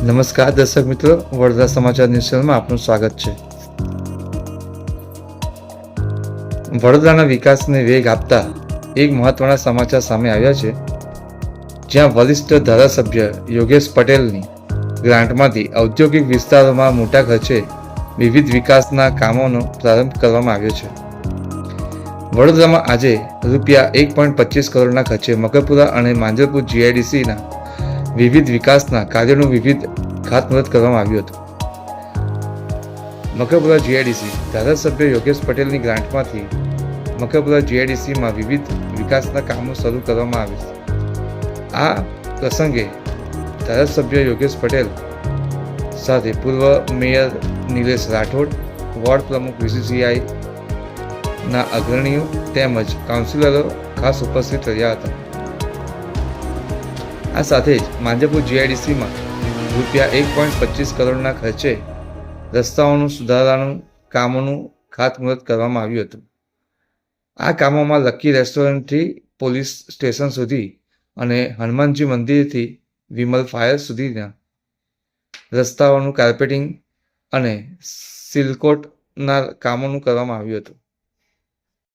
નમસ્કાર દર્શક મિત્રો, વડોદરા સમાચાર ન્યૂઝ ચેનલમાં આપનું સ્વાગત છે. વડોદરાના વિકાસને વેગ આપતા એક મહત્વના સમાચાર સામે આવ્યા છે, જ્યાં વરિષ્ઠ ધારાસભ્ય યોગેશ પટેલની ગ્રાન્ટમાંથી ઔદ્યોગિક વિસ્તારોમાં મોટા ખર્ચે વિવિધ વિકાસના કામોનો પ્રારંભ કરવામાં આવ્યો છે. વડોદરામાં આજે રૂપિયા 1.25 કરોડના ખર્ચે મકરપુરા અને માંજલપુર GIDCના વિવિધ વિકાસના કાર્યોનું ખાતમુહૂર્ત કરવામાં આવ્યું હતું. મકરપુરા GIDC ધારાસભ્ય યોગેશ પટેલની ગ્રાન્ટમાંથી મકરપુરા GIDCમાં વિવિધ વિકાસના કામો શરૂ કરવામાં આવે છે. આ પ્રસંગે ધારાસભ્ય યોગેશ પટેલ સાથે પૂર્વ મેયર નિલેશ રાઠોડ, વોર્ડ પ્રમુખ VCCI ના અગ્રણીઓ તેમજ કાઉન્સિલરો ખાસ ઉપસ્થિત રહ્યા હતા. આ સાથે જ માંજલપુર GIDCમાં રૂપિયા 1.25 કરોડના ખર્ચે રસ્તાઓનું સુધારાનું કામોનું ખાતમુહૂર્ત કરવામાં આવ્યું હતું. આ કામોમાં લકી રેસ્ટોરન્ટથી પોલીસ સ્ટેશન સુધી અને હનુમાનજી મંદિરથી વિમલ ફાયર સુધીના રસ્તાઓનું કાર્પેટિંગ અને સિલકોટના કામોનું કરવામાં આવ્યું હતું.